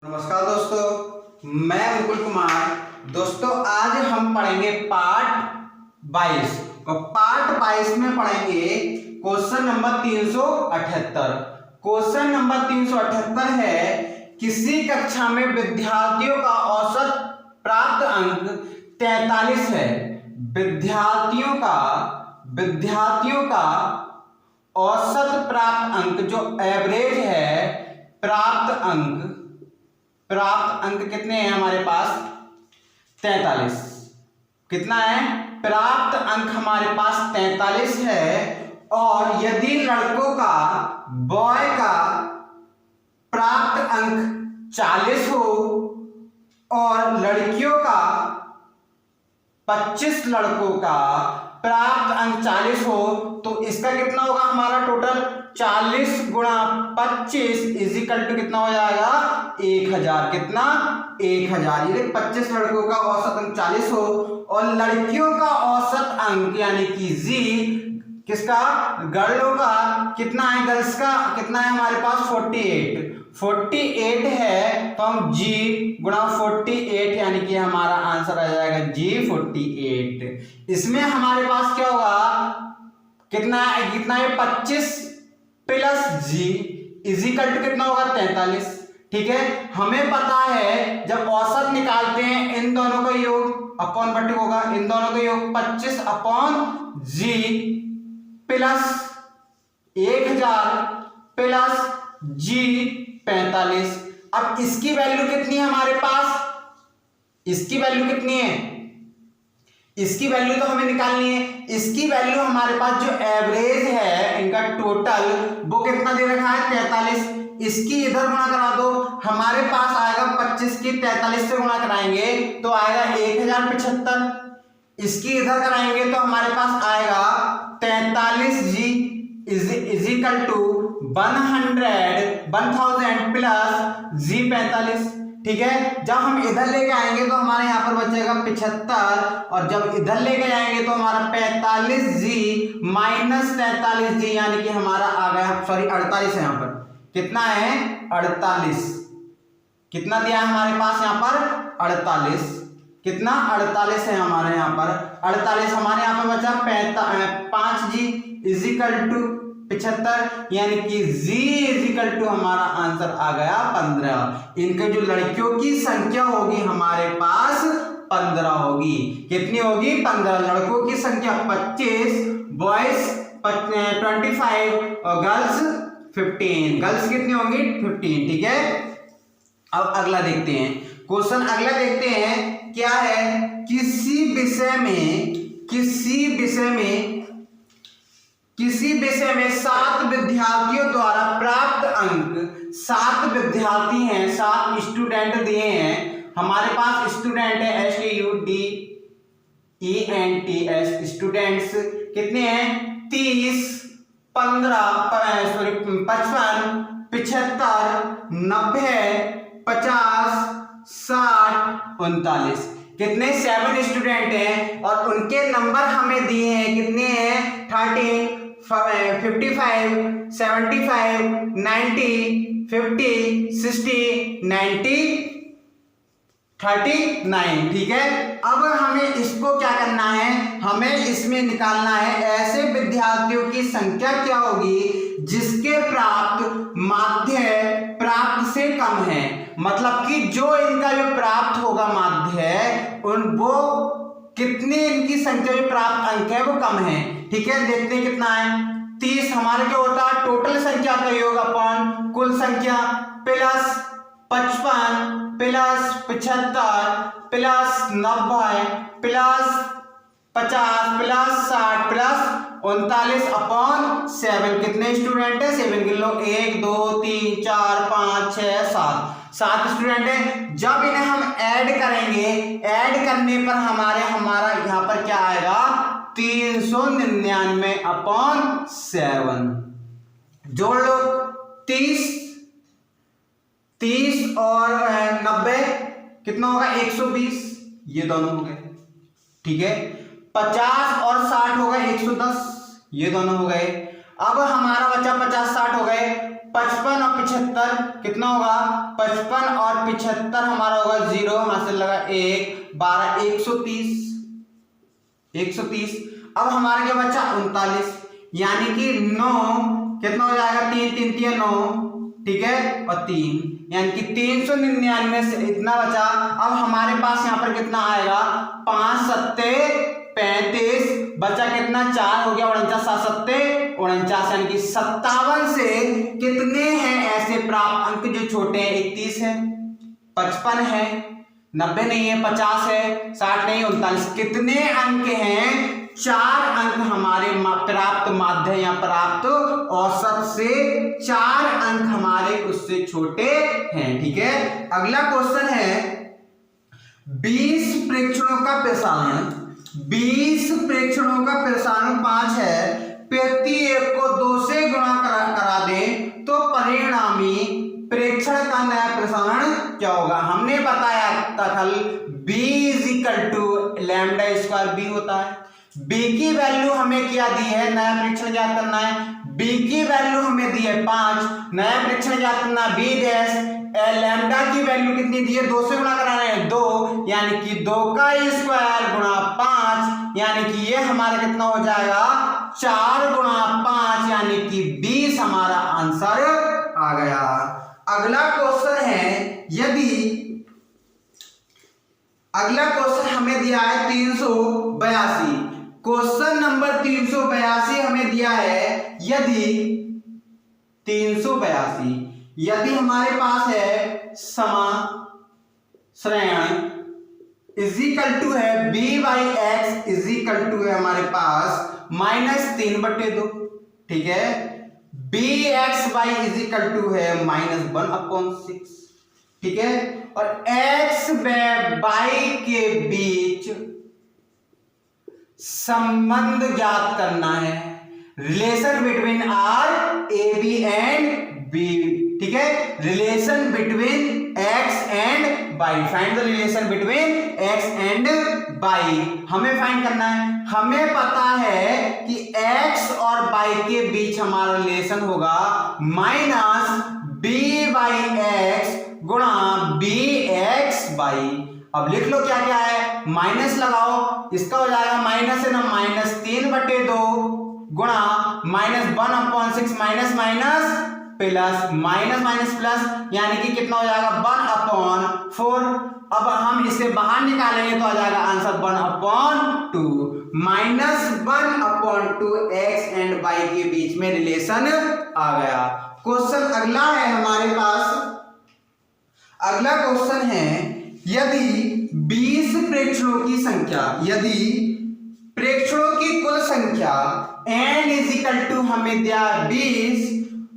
नमस्कार दोस्तों, मैं मुकुल कुमार। दोस्तों आज हम पढ़ेंगे पार्ट 22 और पार्ट 22 में पढ़ेंगे क्वेश्चन नंबर 378। क्वेश्चन नंबर 378 है, किसी कक्षा में विद्यार्थियों का औसत प्राप्त अंक 43 है। विद्यार्थियों का औसत प्राप्त अंक जो एवरेज है, प्राप्त अंक कितने हैं हमारे पास? 43। कितना है? प्राप्त अंक हमारे पास 43 है। और यदि लड़कों का बॉय का प्राप्त अंक 40 हो और लड़कियों का 25 लड़कों का प्राप्त अंक 40 हो, तो इसका कितना होगा हमारा टोटल? 40 गुणा 25 इजिकल टू कितना हो जाएगा? 1000। कितना? 1000। ये 25 लड़कों का औसत अंक 40 हो और लड़कियों का औसत अंक यानी कि जी, किसका? गर्लों का कितना है? गर्ल्स का कितना है हमारे पास? 48 है। तो हम G गुणा 48 यानी कि हमारा आंसर आ जाएगा G 48। इसमें हमारे पास क्या होगा? कितना है? 25 प्लस G इजिकल टू कितना होगा? 43। ठीक है, हमें पता है जब औसत निकालते हैं इन दोनों का योग अपॉन बटे होगा, इन दोनों का योग 25 upon G plus 1000 plus G 45। अब इसकी वैल्यू कितनी है हमारे पास? इसकी वैल्यू कितनी है? इसकी वैल्यू तो हमें निकालनी है। इसकी वैल्यू हमारे पास जो एवरेज है इनका टोटल, वो कितना दे रखा है? 43। इसकी इधर गुणा करा दो, हमारे पास आएगा 25 की 43 से गुणा कराएंगे तो आएगा 1075। इसकी इधर कराएंगे तो हमारे पास आएगा 43G is equal to 1000 plus G 45। ठीक है, जब हम इधर लेके आएंगे तो हमारे यहाँ पर बचेगा 75 और जब इधर लेके जाएंगे तो हमारा 45G माइनस 43G यानी कि हमारा आ गया, सॉरी 48 है यहाँ पर। कितना है? 48। कितना दिया है हमारे पास यहाँ पर? 48। कितना? 48 है हमारे यहाँ पर। 48 हमारे यहाँ पर बचा 5G इजिकल टू 75 यानी कि G इजिकल टू हमारा आंसर आ गया 15। इनके जो लड़कियों की संख्या होगी हमारे पास 15 होगी। कितनी होगी? 15। लड़कों की संख्या 25, बॉयज 25 और गर्ल्स 15। गर्ल्स कितनी होंगी? 15। ठीक है, अब अगला देखते हैं क्वेश्चन। अगला देखते हैं क्या है, किसी विषय में 7 विद्यार्थियों द्वारा प्राप्त अंक, 7 विद्यार्थी हैं, 7 स्टूडेंट दिए हैं हमारे पास। स्टूडेंट है STUDENTS स्टूडेंट्स कितने हैं? 30, 15, 55, 75, 90, 50, 60, 39। कितने? 7 स्टूडेंट हैं और उनके नंबर हमें दिए हैं। कितने हैं? 13, 55, 75, 90, 50, 60, 90, 39। ठीक है, अब हमें इसको क्या करना है? हमें इसमें निकालना है ऐसे विद्यार्थियों की संख्या क्या होगी जिसके प्राप्त माध्य प्राप्त से कम है। मतलब कि जो इनका जो प्राप्त होगा माध्य वो कितनी इनकी संख्या जो प्राप्त अंक है वो कम है। ठीक है, देखते हैं कितना है। 30 हमारे क्या होता है? टोटल संख्या का योग अपॉन कुल संख्या plus 55 plus 75 plus 90 plus 50 plus 60 plus 39 upon 7। कितने स्टूडेंट है? 7 गिन लो, 1 2 3 4 5 6 7 स्टूडेंट है। जब इन्हें हम ऐड करेंगे, ऐड करने पर हमारा यहाँ पर क्या आएगा? 399 अपॉन 7। जोड़ लो, 30 और 90 कितना होगा? 120। ये दोनों हो गए। ठीक है, 50 और 60 होगा 110, ये दोनों हो गए। अब हमारा बचा 50 60 हो गए 55 और 75 कितना होगा, 55 और 75 हमारा होगा 0, हासिल लगा 1, 12, 130। अब हमारे क्या बचा 39, यानी कि 9 कितना हो जाएगा, 3 3 3 9, ठीक है, और 3 यानी कि 399 से इतना बचा। अब हमारे पास यहाँ पर कितना आएगा, 5 7 35, बचा कितना 4 हो गया, 49 7 7 49, यानी कि 57 से कितने हैं ऐसे प्राप्त अंक जो छोटे हैं, 31 है, 55 है, 90 नहीं है, 50 है, 60 नहीं, 39, कितने अंक हैं, 4 अंक हमारे प्राप्त माध्य या प्राप्त औसत से 4 अंक हमारे उससे छोटे हैं, ठीक है। अगला क्वेश्चन है 20 प्रेक्षणों का प्रसारण, 20 प्रेक्षणों का प्रसारण 5 है, प्रत्येक को 2 से गुणा करा दें तो परिणामी प्रेक्षण का नया प्रसारण क्या होगा। हमने बताया था कल b = λ² b होता है। b की वैल्यू हमें क्या दी है, नया प्रेक्षण ज्ञात करना है, b की वैल्यू हमें दी है 5, नया प्रेक्षण ज्ञात करना b डैश, लैम्डा की वैल्यू कितनी दी है, 2 से गुणा कराना है 2, यानी कि 2 का स्क्वायर गुणा 5, यानी कि ये हमारा कितना हो जाएगा 4 गुणा 5, यानी कि 20 हमारा आंसर आ गया। अगला क्वेश्चन है अगला क्वेश्चन हमें दिया है 382, क्वेश्चन नंबर 382 हमें दिया है, यदि 382 यदि हमारे पास है समाश्रयण = है b/x है हमारे पास -3/2, ठीक है, bxy = है -1/6, ठीक है, और x व y के बीच संबंध ज्ञात करना है, relation between R A B and B, ठीक है, relation between x and y, find the relation between x and y, हमें फाइंड करना है। हमें पता है कि x और y के बीच हमारा रिलेशन होगा -b/x गुणा bxy। अब लिख लो क्या क्या है, माइनस लगाओ, इसका हो जाएगा माइनस है ना, -3/2 गुणा -1/6 minus minus plus minus minus plus, यानी कि कितना हो जाएगा 1/4। अब हम इसे बाहर निकालेंगे तो आ जाएगा आंसर 1/2, -1/2 x एंड y के बीच में रिलेशन आ गया। क्वेश्चन अगला है हमारे पास, अगला क्वेश्चन है यदि 20 प्रेक्षणों की संख्या, यदि प्रेक्षणों की कुल संख्या n = हमें दिया 20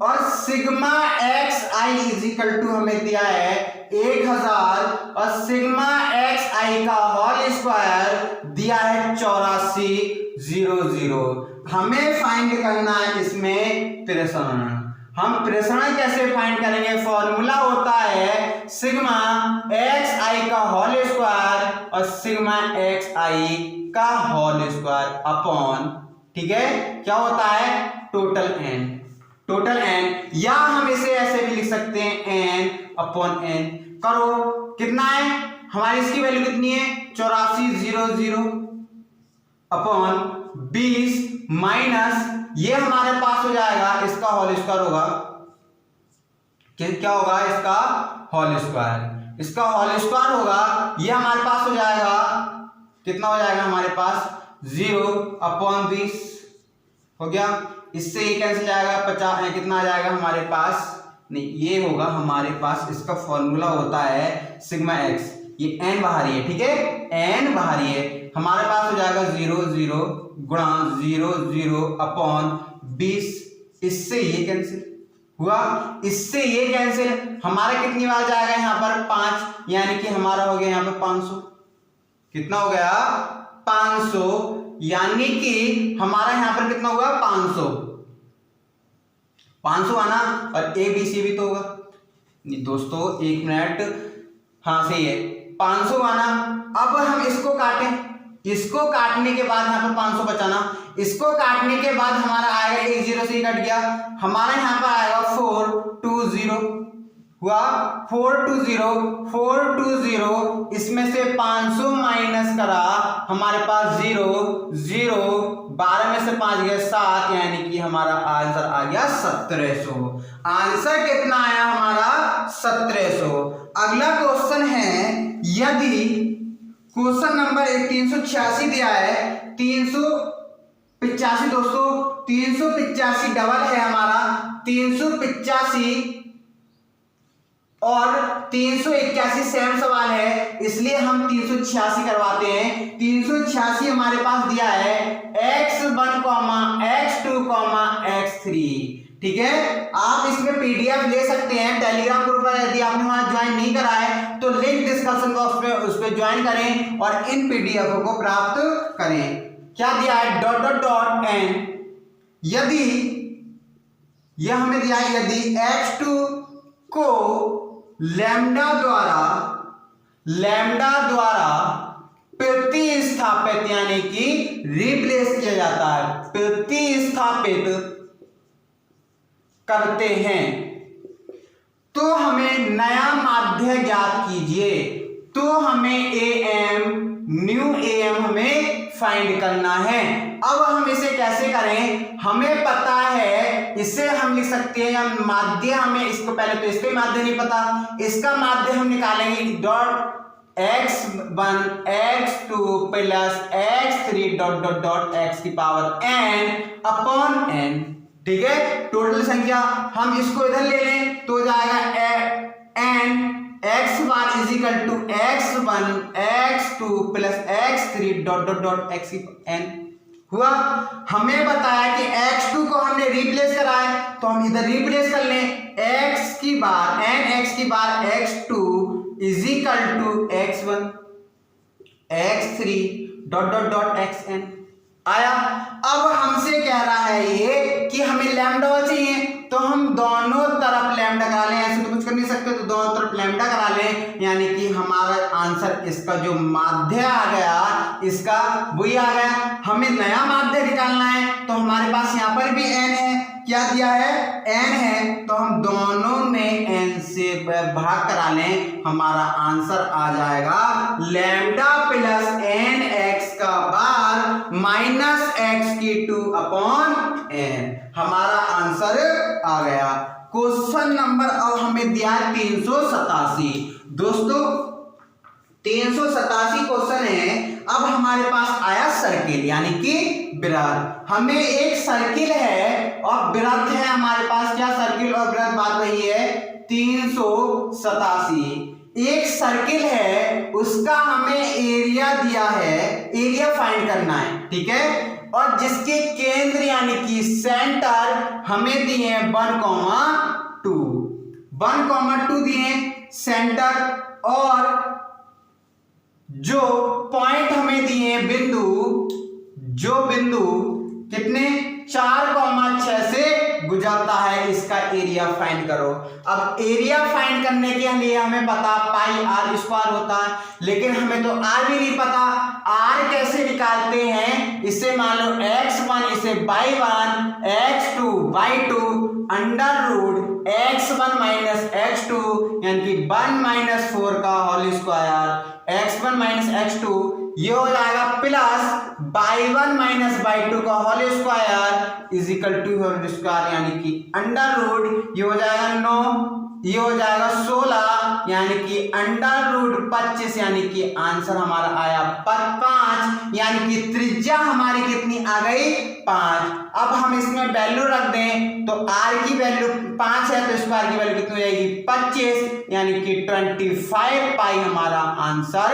और सिग्मा xi = हमें दिया है 1000 और सिग्मा xi का होल स्क्वायर दिया है 8400। हमें फाइंड करना है इसमें प्रसारण। हम प्रसारण कैसे फाइंड करेंगे, फॉर्मूला होता है सिग्मा xi का होल स्क्वायर और सिग्मा xi का होल स्क्वायर अपॉन, ठीक है, क्या होता है टोटल n, या हम इसे ऐसे भी लिख सकते हैं n/n। करो कितना है, हमारी इसकी वैल्यू कितनी है 8400 अपॉन 20 माइनस ये हमारे पास हो जाएगा, इसका होल स्क्वायर होगा, क्या होगा इसका होल स्क्वायर होगा, ये हमारे पास हो जाएगा, कितना हो जाएगा हमारे पास 0/20 हो गया, इससे ये कैंसिल जाएगा 50, कितना आ जाएगा हमारे पास, नहीं ये होगा हमारे पास, इसका फॉर्मूला होता है सिग्मा x, ये n बाहरी है, ठीक है, n बाहरी है, हमारे पास हो जाएगा 0 गुणा 0/20, इससे ये कैंसिल हुआ, इससे ये कैंसिल, हमारा कितनी बार जाएगा यहाँ पर 5, यानी कि हमारा हो गया यहाँ पर 500, कितना हो गया 500, यानी कि हमारा यहाँ पर कितना हुआ 500 आना, और ए बी सी भी तो होगा, नहीं दोस्तों 1 मिनट, हाँ सही है 500 आना। अब हम इसको काटें, इसको काटने के बाद यहाँ पर 500 बचाना, इसको काटने के बाद हमारा आएगा, एक जीरो से ही कट गया, हमारा यहाँ पर आएगा 420 हुआ, 420, इसमें से 500 माइनस करा, हमारे पास 0 0, 12 में से 5 गए 7, यानी कि हमारा आंसर आ गया 1700। आंसर कितना आया हमारा 1700। अगला क्वेश्चन है, यदि क्वेश्चन नंबर 386 दिया है, 385 दोस्तों, 385 डबल है हमारा, 385 और 381 सेम सवाल है, इसलिए हम 386 करवाते हैं। 386 हमारे पास दिया है x1, x2, x3, ठीक है। आप इसमें पीडीएफ ले सकते हैं टेलीग्राम ग्रुप पर, यदि आपने वहां ज्वाइन नहीं करा है तो लिंक डिस्क्रिप्शन बॉक्स में उस पर ज्वाइन करें और इन पीडीएफ को प्राप्त करें। क्या दिया है, .n, यदि यह हमें दिया है, यदि x2 को लैम्डा द्वारा प्रतिस्थापित यानी कि रिप्लेस किया जाता है, प्रतिस्थापित करते हैं, तो हमें नया माध्य ज्ञात कीजिए। तो हमें न्यू AM हमें फाइंड करना है। अब हम इसे कैसे करें, हमें पता है, इसे हम लिख सकते हैं माध्य, हमें इसको पहले तो इसका माध्य नहीं पता, इसका माध्य हम निकालेंगे x1 x2 plus x3 x की पावर n अपॉन n, ठीक है। टोटल संख्या हम इसको इधर ले लें तो जाएगा n x1 is equal to x1 x2 plus x3 x की n हुआ। हमें बताया कि x2 को हमने रिप्लेस करा है, तो हम इधर रिप्लेस कर लें, x की बार x2 is equal to x1 x3 xn आया। अब हमसे कह रहा है ये कि हमें लैम्डा चाहिए, तो हम दोनों तरफ लैम्डा करा लें, ऐसे तो कुछ कर नहीं सकते, तो दोनों तरफ लैम्डा करा लें, यानी कि हमारा आंसर इसका जो माध्य आ गया, इसका वही आ गया। हमें नया माध्य निकालना है, तो हमारे पास यहाँ पर भी n है, क्या दिया है, n है, तो हम दोनों में n से भाग करा लें, हमारा आंसर आ जाएगा लैम्डा प्लस n x का बार माइनस x की 2 अपॉन n, हमारा आंसर आ गया। क्वेश्चन नंबर अब हमें दिया 387 दोस्तों, 387 क्वेश्चन है। अब हमारे पास आया सर्किल यानी कि वृत्त, हमें एक सर्किल है और वृत्त है हमारे पास, क्या सर्किल और वृत्त बात वही है, 387 एक सर्किल है, उसका हमें एरिया दिया है, एरिया फाइंड करना है, ठीक है, और जिसके केंद्र यानी कि सेंटर हमें दिए हैं 1,2 दिए सेंटर, और जो पॉइंट हमें दिए बिंदु, जो बिंदु कितने 4,6 से गुजरता है, इसका एरिया फाइंड करो। अब एरिया फाइंड करने के लिए हमें पता पाई r स्क्वायर होता है, लेकिन हमें तो r भी नहीं पता। r कैसे निकालते हैं, इसे मान लो x1 इसे y1 x2 y2 under root x1 minus x2 यानी कि 1 - 4 का whole square x1 minus x2, ये हो जाएगा प्लस y1 माइनस y2 का whole square is equal to whole square यानी कि अंडर रूट, ये हो जाएगा 9, ये हो जाएगा 16 यानी कि अंडर रूट 25, यानी कि आंसर हमारा आया 5, यानी कि त्रिज्या हमारी कितनी आ गई 5। अब हम इसमें वैल्यू रख दें तो r की वैल्यू 5 है, तो स्क्वायर की वैल्यू कितनी हो जाएगी 25, यानी कि 25 पाई हमारा आंसर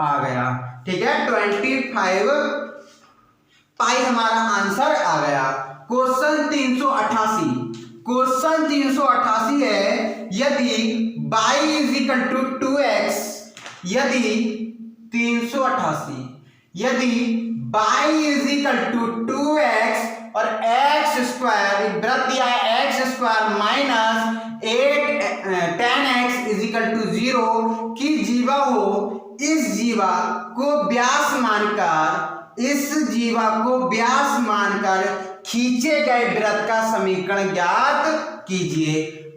आ गया, ठीक है, 25 पाई हमारा आंसर आ गया। क्वेश्चन 388 है, यदि y is equal to 2x, यदि 388 यदि y is equal to 2x और एक्स स्क्वायर, एक वृत्त दिया है x square minus 10x is equal to 0 की जीवा हो, इस जीवा को व्यास मानकर खींचे गए वृत्त का समीकरण ज्ञात कीजिए।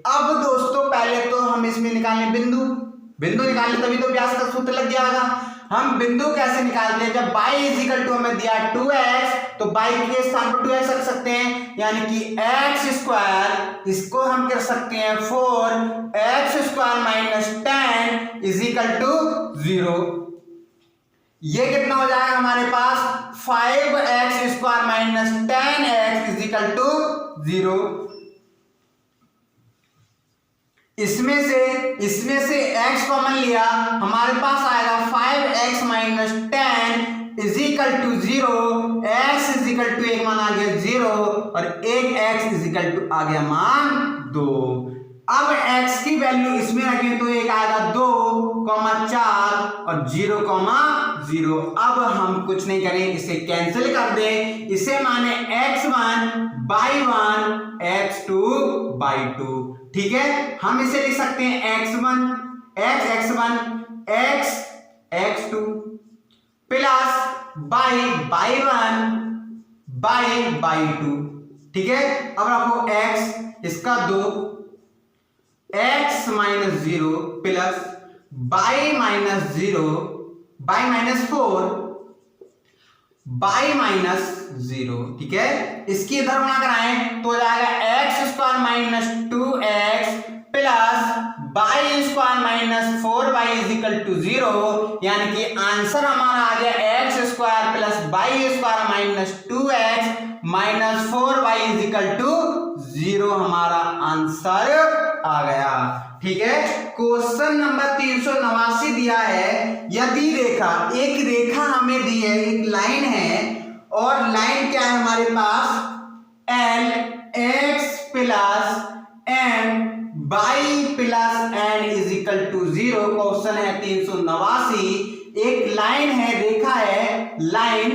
अब दोस्तों पहले तो हम इसमें निकालें बिंदु निकालें, तभी तो व्यास का सूत्र लग जाएगा। हम बिंदु कैसे निकालते हैं, जब y इज इक्वल टू हमें दिया 2x तो y के स्थान पर 2x रख सकते हैं, यानी कि x स्क्वायर, इसको हम कर सकते हैं 4x square minus 10 is equal to 0। ये कितना हो जाएगा हमारे पास 5x square minus 10x is equal to 0। इसमें से x कॉमन लिया, हमारे पास आएगा 5x minus 10 is equal to 0। x is equal to एक मान आ गया 0 और एक x इज इक्वल टू आ गया मान 2। अब x की वैल्यू इसमें रखें तो एक आएगा 2, 4 और 0, अब हम कुछ नहीं करें, इसे कैंसिल कर दें, इसे माने x1/1 x2/2। ठीक है, हम इसे लिख सकते हैं x1 x2 प्लस y1/2। ठीक है, अब रखो x, इसका 2 x minus 0 plus y minus 4 y minus 0। ठीक है, इसकी इधर गुणा कराएं तो हो जाएगा x square minus 2x plus y square minus 4y is equal to 0, यानी कि आंसर हमारा आ गया x square plus y square minus 2x minus 4y is equal to 0 हमारा आंसर आ गया। ठीक है, क्वेश्चन नंबर 389 दिया है, यदि एक रेखा हमें दी है, एक लाइन है और लाइन क्या है हमारे पास lx plus m y plus n is equal to 0। Question है 389, एक लाइन है, रेखा है लाइन,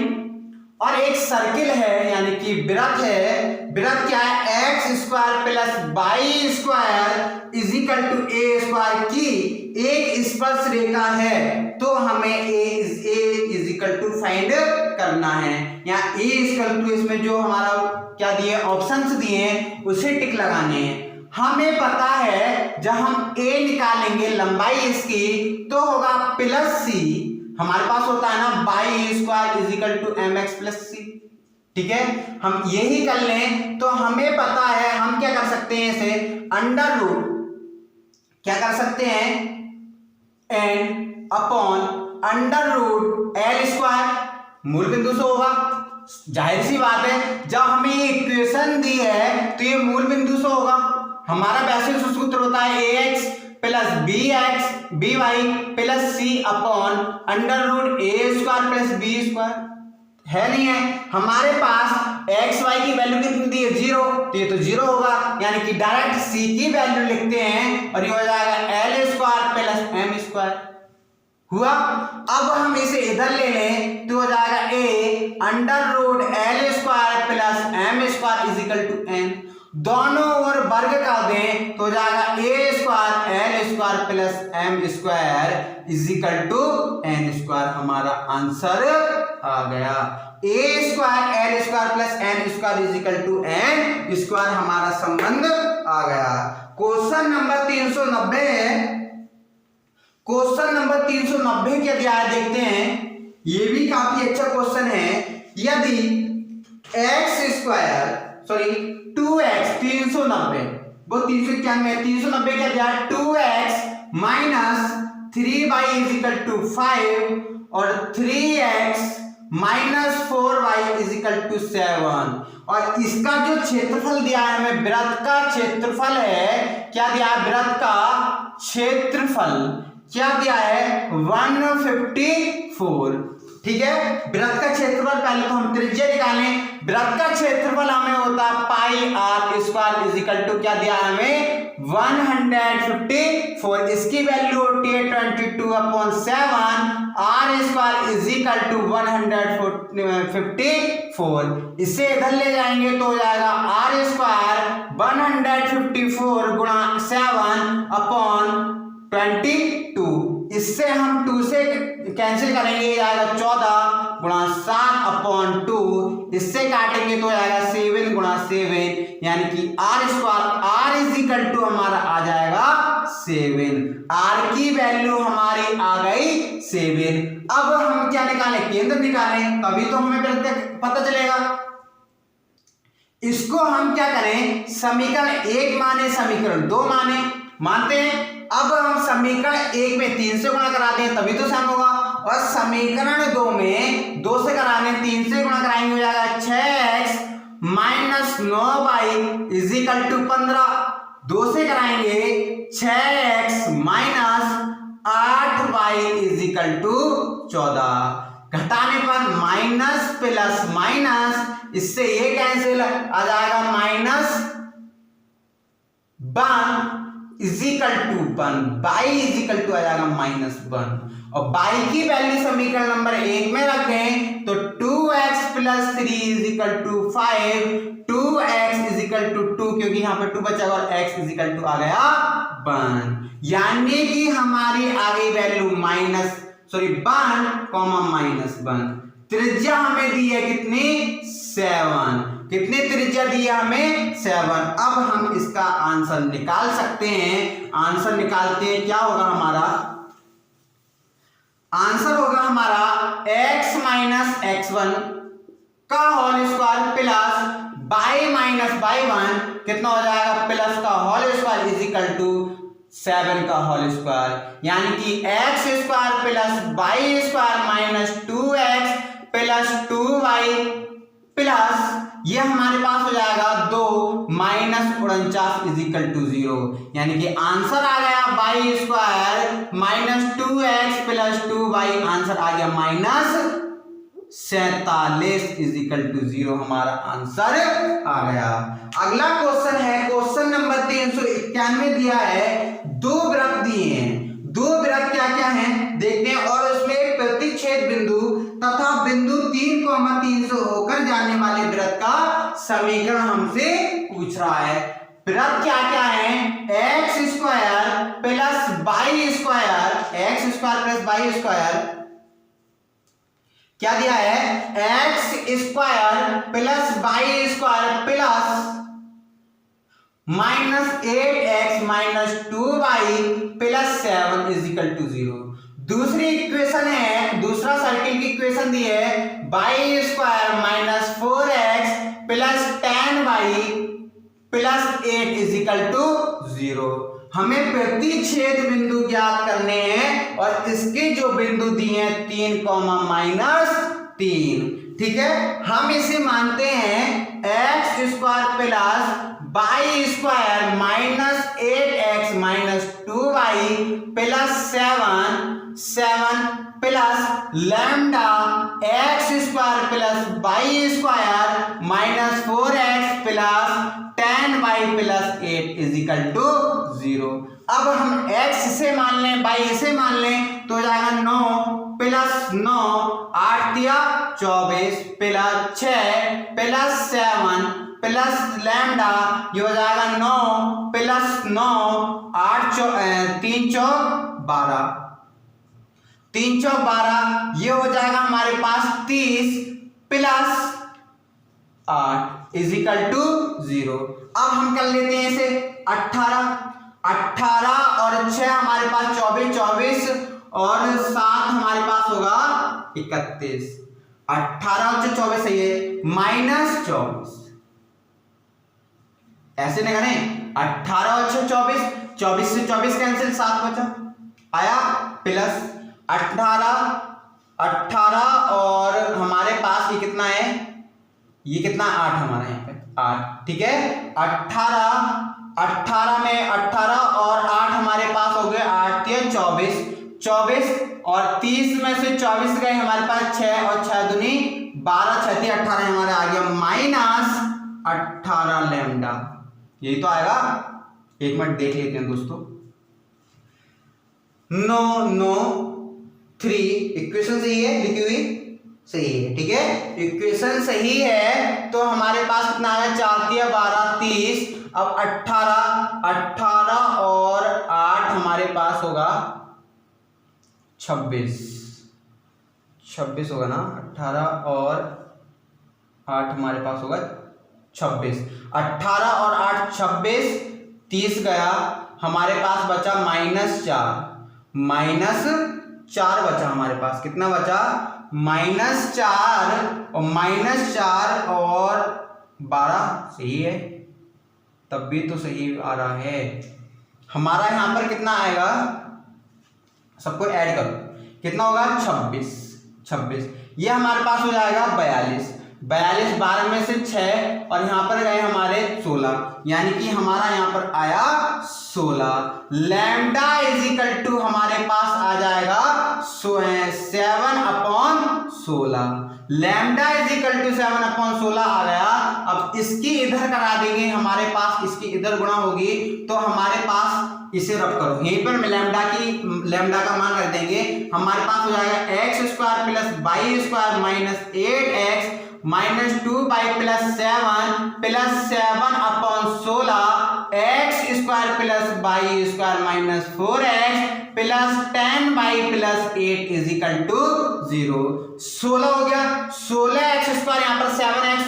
और एक सर्किल है यानी कि वृत्त है। वृत्त क्या है x square plus y square is equal to A square की एक स्पर्श रेखा है, तो हमें A is equal to find करना है। यहाँ ए इज इक्वल टू इसमें जो हमारा क्या दिए ऑप्शंस दिए हैं उसे टिक लगाने हैं। हमें पता है जब हम ए निकालेंगे लंबाई इसकी तो होगा प्लस सी, हमारे पास होता है ना y square is equal to m x plus c. ठीक है, हम यही कर लें तो हमें पता है हम क्या कर सकते हैं, इसे अंडर रूट क्या कर सकते हैं n upon under root l square मूल बिंदु से होगा। जाहिर सी बात है जब हमें ये इक्वेशन दी है तो ये मूल बिंदु से होगा। हमारा बेसिक सूत्र होता है ax plus b y plus c upon under root a square plus b square. है नहीं है, हमारे पास एक्स वाई की वैल्यू कितनी दी है 0, तो ये तो 0 होगा, यानी कि डायरेक्ट सी की वैल्यू लिखते हैं और ये हो जाएगा l square plus m square हुआ। अब हम इसे इधर ले लें तो हो जाएगा a under root l square plus m square is equal to n, दोनों ओर वर्ग कर दें तो हो जाएगा a square l square plus m square is equal to n square. हमारा आंसर आ गया a square l square plus n square is equal to n square, हमारा संबंध आ गया। क्वेश्चन नंबर 390 है, क्वेश्चन नंबर 390 क्या दिया है देखते हैं, ये भी काफी अच्छा क्वेश्चन है। यदि एक्स स्क्वायर 2x 390 वो 390 क्या दिया 2x minus 3y is equal to 5 और 3x minus 4y is equal to 7 और इसका जो क्षेत्रफल दिया है हमें वृत्त का क्षेत्रफल है, क्या दिया है वृत्त का क्षेत्रफल क्या दिया है 154। ठीक है, वृत्त का क्षेत्रफल पहले तो हम त्रिज्या निकालें, वृत्त का क्षेत्रफल हमें होता pi r square is equal to क्या दिया हमें 154, इसकी वैल्यू होती है 22/7, r r square is equal to 154। इससे इधर ले जाएंगे तो हो जाएगा आर स्क्वायर 154 गुणा 7/22। इससे हम 2 से कैंसिल करेंगे, ये आएगा 14 गुणा 7/2। इससे काटेंगे तो आएगा 7 गुणा 7, यानी कि r square r is equal to हमारा आ जाएगा 7। आर की वैल्यू हमारी आ गई 7। अब हम क्या निकालें, केंद्र निकालें, तभी तो हमें पता चलेगा। इसको हम क्या करें, समीकरण 1 माने समीकरण 2 मानते हैं। अब हम समीकरण 1 में 3 से गुणा करा दें तभी तो सम होगा, और समीकरण 2 में 2 से करा दें, 3 से गुणा कराएंगे हो जाएगा 6x - 9y is equal to 15। 2 से कराएंगे 6x - 8y is equal to 14। घटाने पर माइनस प्लस माइनस, इससे ये कैंसिल आ जाएगा -1 is equal to 1, y is equal to आ जाएगा -1। और y की वैल्यू समीकरण नंबर 1 में रखें तो 2x + 3 is equal to 5, 2x is equal to 2 क्योंकि यहाँ पे 2 बचा और x इज इक्वल टू आ गया 1, यानी कि हमारी आ गई वैल्यू -1, त्रिज्या हमें दी है कितनी 7, कितनी त्रिज्या दी है हमें 7। अब हम इसका आंसर निकाल सकते हैं। आंसर निकालते हैं, क्या होगा हमारा आंसर होगा हमारा x - x1 का whole square plus y - y1 कितना हो जाएगा प्लस का whole square is equal to 7 का होल स्क्वायर, यानी कि x square plus y square minus 2x plus 2y plus ये हमारे पास हो जाएगा 2 -49 इज इक्वल टू 0, यानी कि आंसर आ गया y square -2x plus 2y, answer आ गया -47 इज इक्वल टू 0, हमारा आंसर आ गया। अगला क्वेश्चन है क्वेश्चन नंबर 391 दिया है, 2 वृत्त दिए हैं। 2 वृत्त क्या क्या हैं देखते हैं, और उसमें प्रतिच्छेद बिंदु तथा बिंदु 3,3 से होकर जाने वाले वृत्त का समीकरण हमसे पूछ रहा है। वृत्त क्या क्या है, x square plus y square, x square plus y square क्या दिया है, x square plus y square plus -8x - 2y plus 7 is equal to 0। दूसरी इक्वेशन है, दूसरा सर्किल की इक्वेशन दी है y square -4x plus 10y plus 8 is equal to 0। हमें प्रतिच्छेद बिंदु ज्ञात करने हैं और इसके जो बिंदु दिए हैं 3, -3, ठीक है। हम इसे मानते हैं x square plus y square -8x - 2y plus 7 plus lambda x square plus y square -4x plus 10y plus 8 is equal to 0। अब हम x से मान लें, y से मान लें तो हो जाएगा 9 प्लस 9 8 तिया 24 प्लस 6 प्लस 7 प्लस लैम्डा, ये हो जाएगा 9 प्लस 9 8 3 चौक 12, 3 चौक 12, ये हो जाएगा हमारे पास 30 प्लस 8 इज इक्वल टू 0। अब हम कर लेते हैं इसे 18 और 6 हमारे पास 24 और 7 हमारे पास होगा 31, 18 और 24 सही है -24, ऐसे नहीं करें 18 और 24, 24 से 24 कैंसिल, 7 बचा आया प्लस 18 और हमारे पास ये कितना है, ये कितना 8 हमारा यहाँ पे 8, ठीक है। 18 में 18 और 8 हमारे पास हो गए 8 के 24 और 30 में से 24 गए हमारे पास 6 और 6 दूनी 12, 6 18 हमारे आ गया -18 लैम्डा, यही तो आएगा। एक मिनट देख लेते हैं दोस्तों, 9 9 3। इक्वेशन सही है लिखी हुई, सही है, ठीक है, इक्वेशन सही है। तो हमारे पास कितना आया, 4 × 12 30। अब 18 और 8 हमारे पास होगा 26 होगा ना, 18 और 8 हमारे पास होगा 26। 18 और 8 26, 30 गया, हमारे पास बचा -4 बचा हमारे पास, कितना बचा, -4 और 12 सही है, तब भी तो सही आ रहा है हमारा। यहां पर कितना आएगा, सबको ऐड करो, कितना होगा 26, ये हमारे पास हो जाएगा 42, 12 में से 6 और यहाँ पर गए हमारे 16, यानी कि हमारा यहाँ पर आया 16। लैम्डा इज इक्वल टू हमारे पास आ जाएगा 7/16। लैम्डा इज इक्वल टू 7/16 आ गया। अब इसकी इधर करा देंगे, हमारे पास इसकी इधर गुणा होगी, तो हमारे पास इसे रब करो, यहीं पर लैम्डा का मान रख देंगे, हमारे पास हो जाएगा x² + y² - 8x - 2y + 7 + 7/16 x² + y² - 4x + 10y + 8 = 0। 16 हो गया, 16x² यहाँ पर 7x,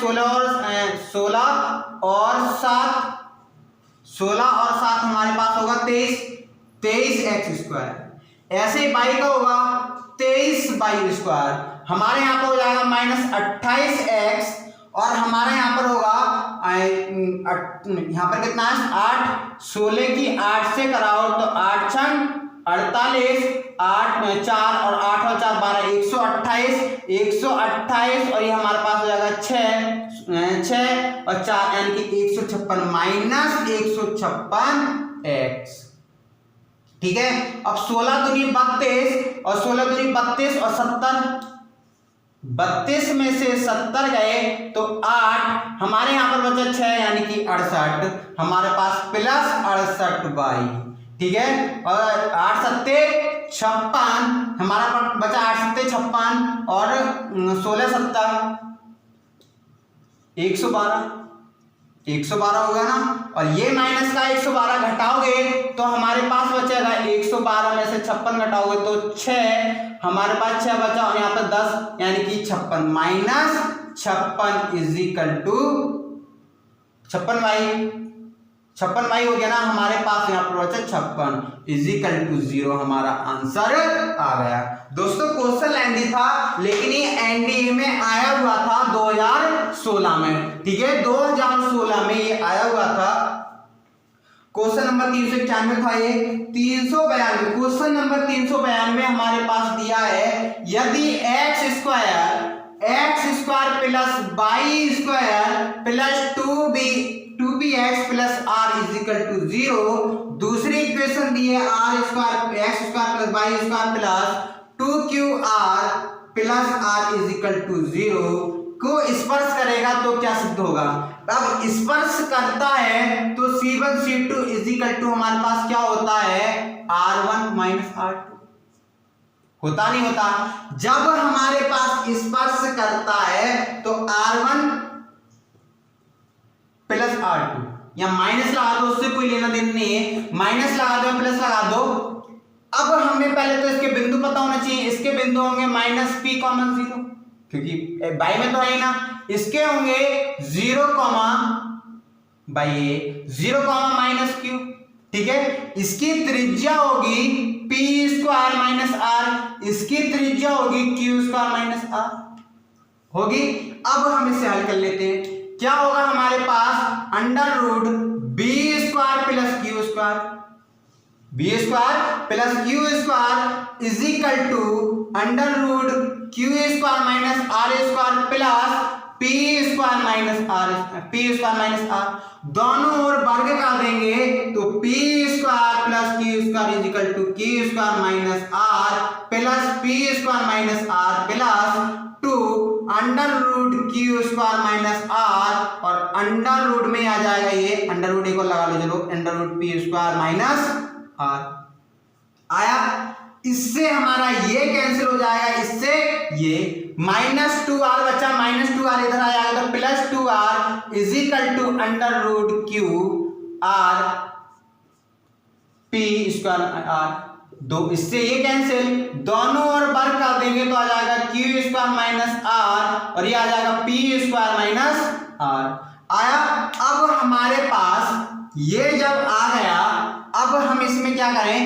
16 और 7 हमारे पास होगा 23x²। ऐसे ही y का होगा 23y², हमारे यहाँ पर हो जाएगा -28x और हमारे यहाँ पर होगा यहाँ पर कितना है 8, 16 की 8 से कराओ तो 8 × 48, 8 में 4 और 8 और 4 12, 128 और ये हमारे पास हो जाएगा 6 और 4 यानी कि 156 -156x, ठीक है। अब 16 दूनी 32 और 16 दूनी 32 और 70, 32 में से 70 गए तो 8, हमारे यहाँ पर बचा 6 यानी कि 68, हमारे पास +68y, ठीक है। और 8 × 7 = 56, हमारा बचा 8 × 7 = 56 और 16 × 7 = 112 होगा ना। और ये माइनस का 112 घटाओगे तो हमारे पास बचेगा 112 में से 56 घटाओगे तो 6, हमारे पास 6 बचा और यहाँ पर 10 यानी कि 56 -56y हो गया ना, हमारे पास यहाँ पर बचा 56 = 0, हमारा आंसर आ गया। दोस्तों क्वेश्चन लेंदी था लेकिन ये एनडीए में आया हुआ था 2016 में, ठीक है, 2016 में ये आया हुआ था। क्वेश्चन नंबर 391 था ये 392। क्वेश्चन नंबर 392 हमारे पास दिया है, यदि x² + y² + 2bx + r = 0। दूसरी इक्वेशन दी है r² x² + y² + 2qr + r = 0 को स्पर्श करेगा तो क्या सिद्ध होगा। अब स्पर्श करता है तो C1 C2 = हमारे पास क्या होता है R1 - R2, होता नहीं होता। जब हमारे पास स्पर्श करता है तो R1 + R2 या माइनस लगा दो, उससे कोई लेना देना नहीं है, माइनस लगा दो प्लस लगा दो। अब हमें पहले तो इसके बिंदु पता होना चाहिए, इसके बिंदु होंगे -p, 0 क्योंकि बाई में तो है ही ना, इसके होंगे 0, -q, ठीक है। इसकी त्रिज्या होगी p² - r, इसकी त्रिज्या होगी q² - r होगी। अब हम इसे हल कर लेते हैं, क्या होगा हमारे पास √b² + q², b² + q² √q² - r² p² - r, दोनों ओर वर्ग कर देंगे तो p² + q² = q² - r p² - r 2 √q² - r और अंडर में आ जाएगा ये √1 को लगा लो, चलो √p² - r आया। इससे हमारा ये कैंसिल हो जाएगा, इससे ये -2r बचा, -2r इधर आ जाएगा तो +2r is equal to √q r p square r। दो इससे ये कैंसिल, दोनों ओर वर्ग कर देंगे तो आ जाएगा q स्क्वायर माइनस r और ये आ जाएगा p स्क्वायर माइनस r आया। अब हमारे पास ये जब आ गया, अब हम इसमें क्या करें,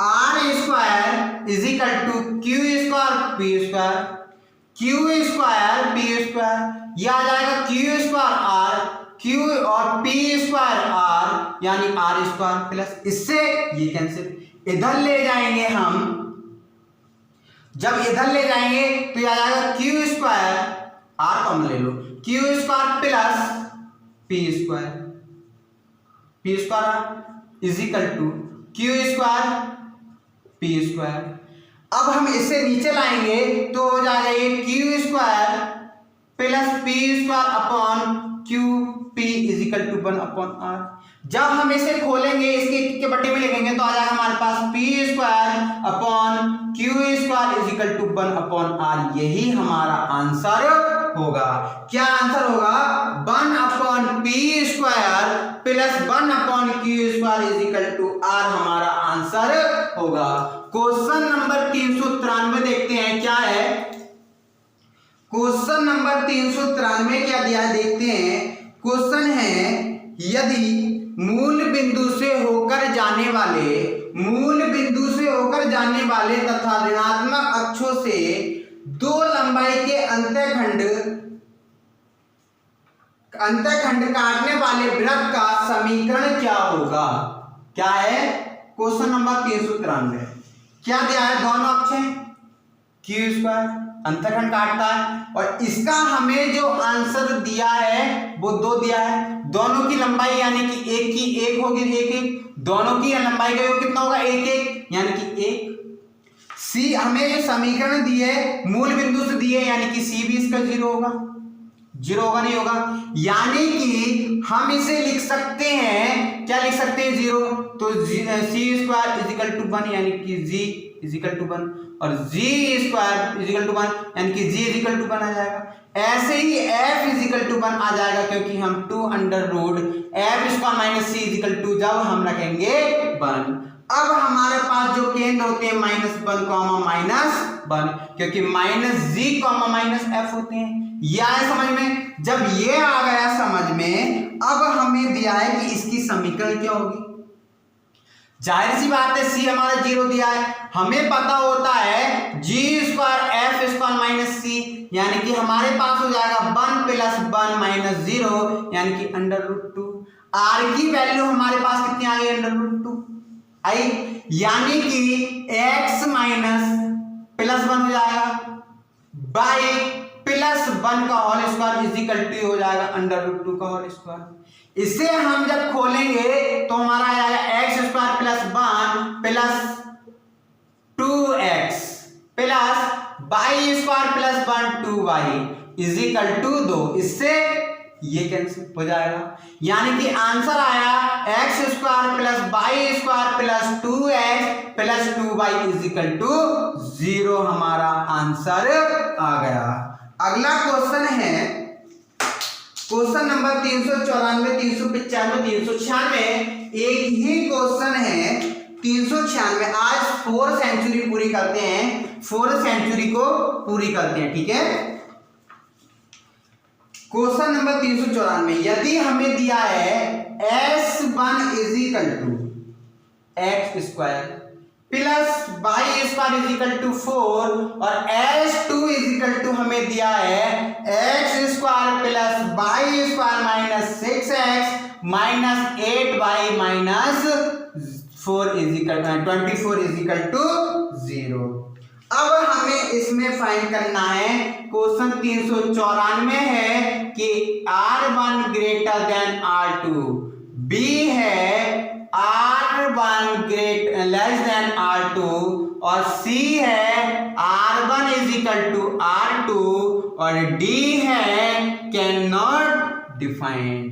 r square is equal to q square p square, q square p square, ये आ जाएगा q स्क्वायर r q और p स्क्वायर r यानी r स्क्वायर प्लस इससे ये कैंसिल, इधर ले जाएंगे हम, जब इधर ले जाएंगे तो ये आ जाएगा q स्क्वायर, r कॉमन ले लो, q square plus p square, p square is equal to q square p square. अब हम इसे नीचे लाएंगे तो हो जाएगा ये q square plus p square upon q p is equal to 1/r। जब हम इसे खोलेंगे, इसके के बट्टे में लिखेंगे तो आ जाएगा हमारे पास p square upon q square is equal to 1/r। यही हमारा आंसर होगा। क्या आंसर होगा, 1/p square plus 1/q square is equal to r हमारा आंसर होगा। क्वेश्चन नंबर 393 देखते हैं क्या है। क्वेश्चन नंबर 393 क्या दिया है देखते हैं। क्वेश्चन है, यदि मूल बिंदु से होकर जाने वाले तथा ऋणात्मक अक्षों से दो लंबाई के अंतःखंड काटने वाले वृत्त का समीकरण क्या होगा। क्या है क्वेश्चन नंबर 393, क्या दिया है, दोनों अक्ष हैं, q स्क्वायर अंतःखंड काटता है और इसका हमें जो आंसर दिया है वो 2 दिया है। दोनों की लंबाई यानी कि एक की एक होगी, एक दोनों की लंबाई का योग कितना होगा, 1 यानी कि 1। सी हमें जो समीकरण दिए मूल बिंदु से दिए यानी कि सी भी इसका 0 होगा, 0 होगा नहीं होगा, यानी कि हम इसे लिख सकते हैं, क्या लिख सकते हैं 0, तो c square is equal to 1 यानी कि जी इज इक्वल टू 1 और g square is equal to 1 यानी कि जी इज इक्वल टू 1 आ जाएगा। ऐसे ही f इज इक्वल टू 1 आ जाएगा क्योंकि हम 2√f square minus c is equal to जब हम रखेंगे 1। अब हमारे पास जो केंद्र होते हैं -1, -1 क्योंकि -g, -f होते हैं। ये आया समझ में। जब ये आ गया समझ में, अब हमें दिया है कि इसकी समीकरण क्या होगी। जाहिर सी बात है c हमारा 0 दिया है, हमें पता होता है g square f square minus c यानी कि हमारे पास हो जाएगा 1 + 1 - 0 यानी कि √2। r की वैल्यू हमारे पास कितनी आ गई, √2 आई, यानी कि x माइनस +1 हो जाएगा बाई +1 का whole square is equal to हो जाएगा √2 का होल स्क्वायर। इसे हम जब खोलेंगे तो हमारा आ जाएगा x square +1 plus 2x plus y square +1 2y is equal to 2। इससे ये कैंसिल हो जाएगा, यानी कि आंसर आया x square plus y square plus 2x plus 2y is equal to 0 हमारा आंसर आ गया। अगला क्वेश्चन है क्वेश्चन नंबर 394, 395, 396, एक ही क्वेश्चन है 396। आज 4th सेंचुरी पूरी करते हैं, 4th सेंचुरी को पूरी करते हैं, ठीक है। क्वेश्चन नंबर 394, यदि हमें दिया है s1 is equal to x square plus y square is equal to 4 और s2 इज इक्वल टू हमें दिया है x square plus y square minus 6x minus 8y minus 4 is equal 24 is equal to 0। अब हमें इसमें find करना है, question 394 है कि r1 greater than r2, b है r1 लेस देन r2 और c है r1 is equal to r2 और d है कैन नॉट डिफाइंड।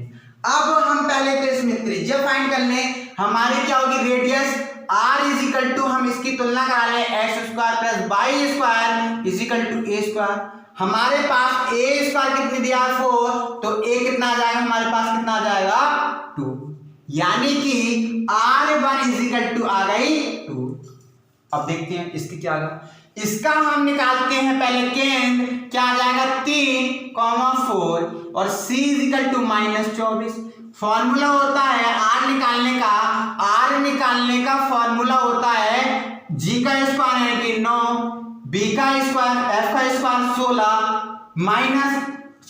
अब हम पहले तो इसमें त्रिज्या फाइंड कर लें। हमारी क्या होगी, radius r is equal to, हम इसकी तुलना करा लें, x square plus y square is equal to A square. हमारे पास ए स्क्वायर कितनी दिया 4, तो ए कितना आ जाएगा हमारे पास, कितना आ जाएगा 2, यानी कि r1 इज इक्वल टू आ गई 2। अब देखते हैं इसकी क्या आएगा, इसका हम निकालते हैं पहले केंद्र, क्या आ जाएगा 3,4 और c is equal to -24। Formula होता है r निकालने का फॉर्मूला होता है g का स्क्वायर यानी कि 9, b का स्क्वायर, f का स्क्वायर 16 माइनस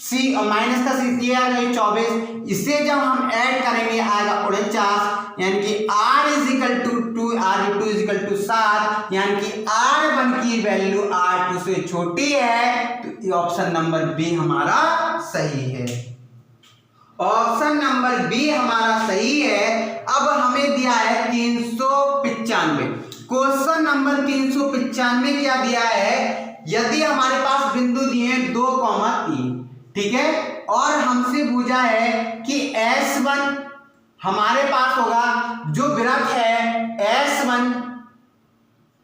c और माइनस का c ये आ गई 24। इसे जब हम ऐड करेंगे आएगा 49, यानी कि r is equal to 2, r2 is equal to 7, यानी कि r1 की वैल्यू r2 से छोटी है, तो ऑप्शन नंबर बी हमारा सही है। ऑप्शन नंबर बी हमारा सही है। अब हमें दिया है 395, क्वेश्चन नंबर 395 क्या दिया है, यदि हमारे पास बिंदु दिए 2, 3, ठीक है, और हमसे पूछा है कि S1 हमारे पास होगा जो वृत्त है S1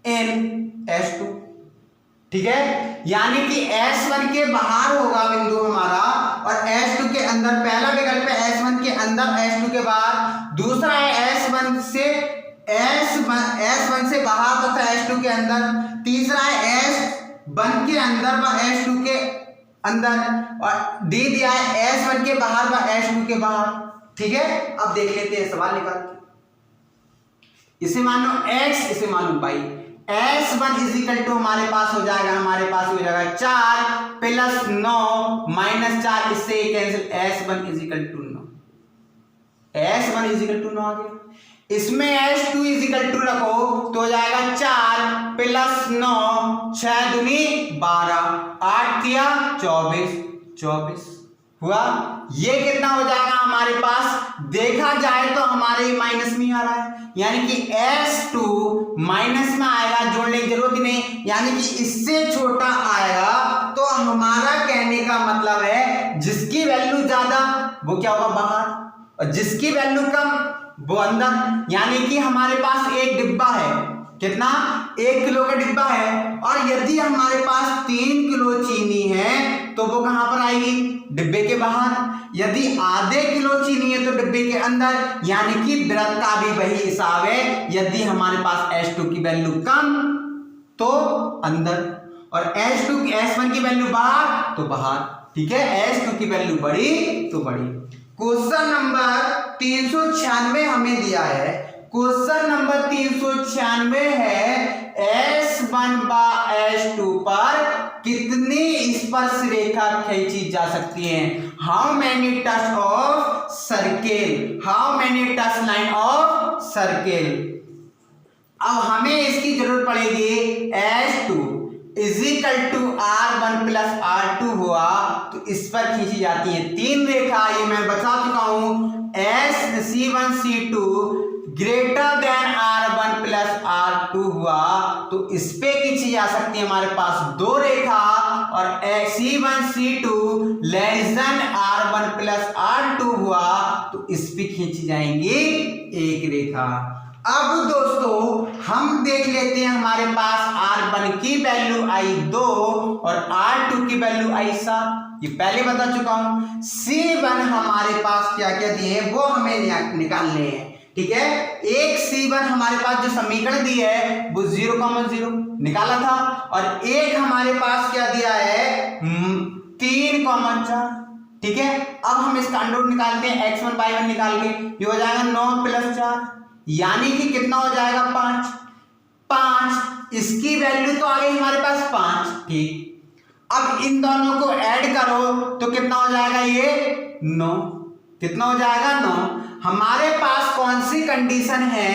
in S2, ठीक है, यानी कि S1 के बाहर होगा बिंदु हमारा और S2 के अंदर। पहला विकल्प है S1 के अंदर S2 के बाहर, दूसरा है S1 से बाहर तथा S2 के अंदर, तीसरा है S1 के अंदर व S2 के अंदर, और डी दिया है S1 के बाहर व S2 के बाहर, ठीक है। अब देख लेते हैं सवाल निकाल के, इसे मानो x, इसे मानो y। S1 is equal to हमारे पास हो जाएगा 4 प्लस 9 माइनस 4, इससे cancel, S1 is equal to 9, S1 is equal to 9 आ गया। इसमें S2 इज इक्वल टू रखो तो हो जाएगा 4 प्लस 9, 6 दूनी 12, 8 किया 24 हुआ। ये कितना हो जाएगा हमारे पास, देखा जाए तो हमारे माइनस में आ रहा है, यानी कि S2 माइनस में आएगा, जोड़ने की जरूरत ही नहीं, यानी कि इससे छोटा आएगा। तो हमारा कहने का मतलब है जिसकी वैल्यू ज्यादा वो क्या होगा बाहर, और जिसकी वैल्यू कम वो अंदर। यानी कि हमारे पास एक डिब्बा है, कितना, 1 किलो का डिब्बा है, और यदि हमारे पास 3 किलो चीनी है तो वो कहां पर आएगी, डिब्बे के बाहर। यदि आधे किलो चीनी है तो डिब्बे के अंदर, यानी कि वृत्त का भी वही हिसाब है, यदि हमारे पास S2 की वैल्यू कम तो अंदर, और S1 की वैल्यू बाहर तो बाहर, ठीक है। S2 की वैल्यू बड़ी तो बड़ी। क्वेश्चन नंबर 396 हमें दिया है, क्वेश्चन नंबर 396 है S1 बा S2 पर कितनी स्पर्श रेखा खींची जा सकती है, how many touch of circle, how many touch line of circle. अब हमें इसकी जरूरत पड़ेगी, S2 is equal to R1 plus R2 हुआ तो इस पर खींची जाती है 3 रेखा, ये मैं बता चुका हूं, C1 C2 greater than R1 plus R2 हुआ तो इस पे खींची जा सकती है हमारे पास 2 रेखा, और C1 C2 less than R1 plus R2 हुआ तो इस पे खींची जाएंगी 1 रेखा। अब दोस्तों हम देख लेते हैं, हमारे पास R1 की वैल्यू आई 2 और R2 की वैल्यू आई 7, ये पहले बता चुका हूं। C1 हमारे पास क्या क्या दिए हैं वो हमें निकालने हैं, ठीक है। एक C1 हमारे पास जो समीकरण दी है वो 0,0 निकाला था, और एक हमारे पास क्या दिया है 3,4, ठीक है। अब हम इसका अंडर रूट निकालते हैं, x1 y1 निकाल के, ये हो जाएगा 9 प्लस 4, यानी कि कितना हो जाएगा 5। इसकी वैल्यू तो आ गई हमारे पास 5, ठीक। अब इन दोनों को ऐड करो तो कितना हो जाएगा, ये 9, कितना हो जाएगा 9। हमारे पास कौन सी कंडीशन है,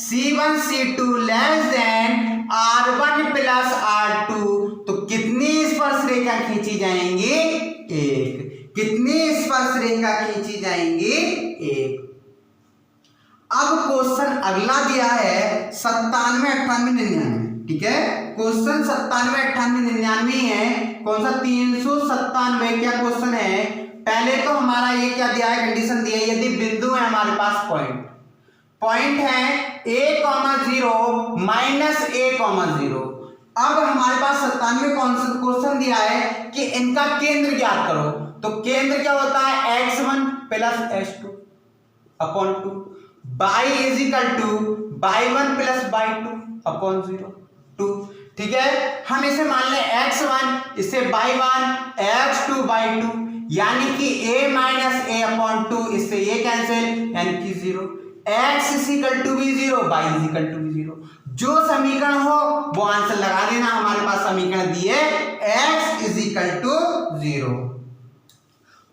C1 C2 less than R1 plus R2, तो कितनी स्पर्श रेखा खींची जाएंगी, 1। कितनी स्पर्श रेखा खींची जाएंगी, 1। अब क्वेश्चन अगला दिया है 97, 98, 99, ठीक है। क्वेश्चन 97, 98, 99 है, कौन सा 397 क्या क्वेश्चन है। पहले तो हमारा ये क्या दिया है, कंडीशन दी है, यदि बिंदु है हमारे पास पॉइंट, पॉइंट है a,0 माइनस a,0। अब हमारे पास 97 क्वेश्चन दिया है कि इनका केंद्र ज्ञात करो। तो केंद्र क्या होता है x1 plus x2 upon 2 y is equal to y1 plus y2 upon 2। ठीक है, हम इसे मान लें x1, इसे y1, x2 y2, यानी कि a माइनस a अपॉन 2, इससे ये कैंसिल, यानी कि 0। x इज इक्वल टू भी 0, y इज इक्वल टू भी 0। जो समीकरण हो वो आंसर लगा देना। हमारे पास समीकरण दिए x is equal to 0।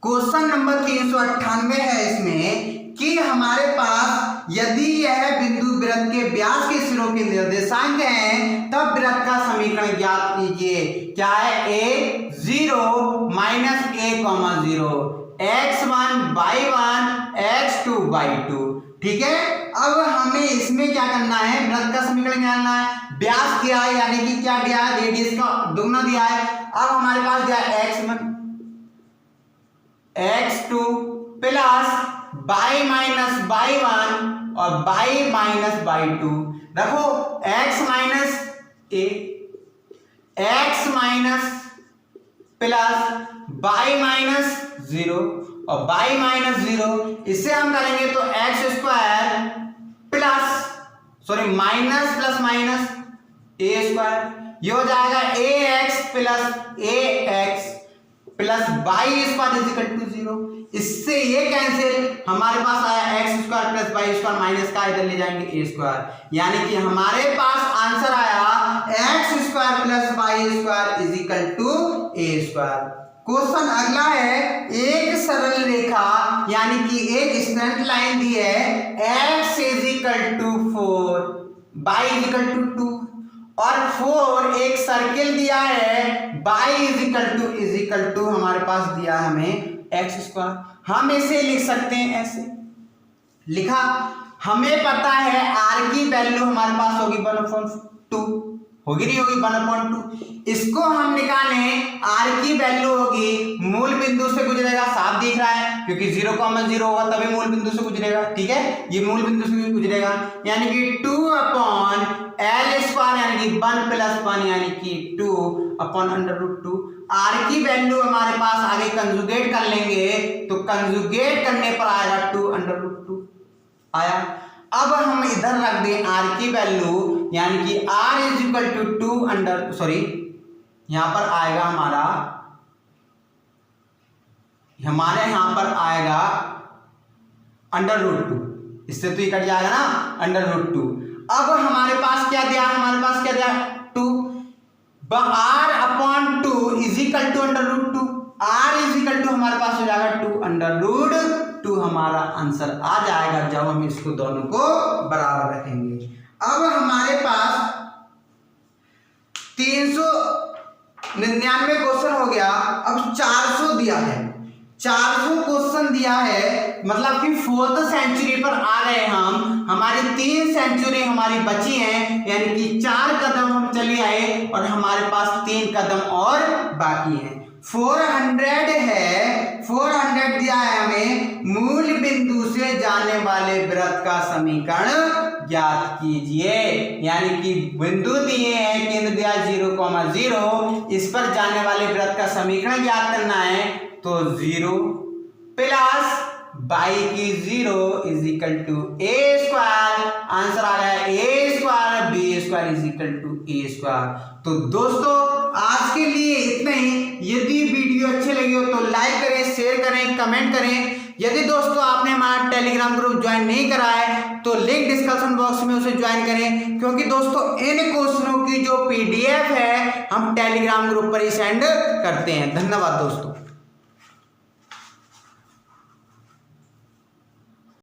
Question number 398 है इसमें कि हमारे पास यदि यह बिंदु वृत्त के व्यास के सिरों के निर्देशांक हैं तब वृत्त का समीकरण ज्ञात कीजिए। क्या है? a 0 minus a,0 x1 y1 x2 y2। ठीक है, अब हमें इसमें क्या करना है, वृत्त का समीकरण जानना है। व्यास दिया है, यानी कि क्या दिया है, रेडियस का दुगना दिया है। अब हमारे पास दिया है x1 x2 plus y minus y1 और y माइनस y2। रखो x minus a, x minus plus y minus 0 और y माइनस 0। इससे हम करेंगे तो x square plus minus plus minus a square, ये हो जाएगा ax plus ax plus y square is equal to 0। इससे ये कैंसिल, हमारे पास आया x square plus y square minus का इधर ले जाएंगे ए स्क्वायर, यानी कि हमारे पास आंसर आया x square plus y square is equal to A square. Question अगला है, एक सरल रेखा यानी कि एक स्ट्रेट लाइन दी है x is equal to 4, y is equal to 2 और 4 एक सर्किल दिया है y इज इक्वल टू हमारे पास दिया हमें एक्स स्क्वायर। हम इसे लिख सकते हैं ऐसे, लिखा, हमें पता है r की वैल्यू हमारे पास होगी 1/2, होगी नहीं होगी 1/2। इसको हम निकालें, r की वैल्यू होगी, मूल बिंदु से गुजरेगा, साफ दिख रहा है क्योंकि 0,0 होगा तभी मूल बिंदु से गुजरेगा। ठीक है, ये मूल बिंदु से गुजरेगा, यानी कि 2/L स्क्वायर यानी कि 1 प्लस 1 यानी कि 2/√2। r की वैल्यू हमारे पास आगे कंजुगेट कर लेंगे तो कंजुगेट करने पर आएगा 2/√2 आया। अब हम इधर रख दें r की वैल्यू, यानी कि r इज इक्वल टू 2 यहां पर आएगा हमारे यहां पर आएगा √2, इससे तो ये कट जाएगा ना √2। अब हमारे पास क्या दिया, 2 r/2 is equal to √2, r is equal to हमारे पास हो जाएगा 2 हमारा आंसर आ जाएगा जब हम इसको दोनों को बराबर रखेंगे। अब हमारे पास 399 क्वेश्चन हो गया, अब 400 दिया है, 400 क्वेश्चन दिया है, मतलब कि 4th सेंचुरी पर आ गए हम। हमारी 3 सेंचुरी हमारी बची हैं, यानी कि 4 कदम हम चले आए और हमारे पास 3 कदम और बाकी हैं। 400 है, 400 दिया है हमें, मूल बिंदु से जाने वाले वृत्त का समीकरण ज्ञात कीजिए। यानी कि बिंदु दिए हैं, केंद्र दिया 0,0, इस पर जाने वाले वृत्त का समीकरण ज्ञात करना है तो 0 प्लस बाई की 0 is equal to A square, answer आ गया a square b square is equal to A square. तो दोस्तों आज के लिए इतना ही। यदि वीडियो अच्छी लगी हो तो लाइक करें, शेयर करें, कमेंट करें। यदि दोस्तों आपने हमारा टेलीग्राम ग्रुप ज्वाइन नहीं करा है तो लिंक डिस्क्रिप्शन बॉक्स में उसे ज्वाइन करें, क्योंकि दोस्तों इन क्वेश्चनों की जो PDF है हम टेलीग्राम ग्रुप पर ही सेंड करते हैं। धन्यवाद दोस्तों।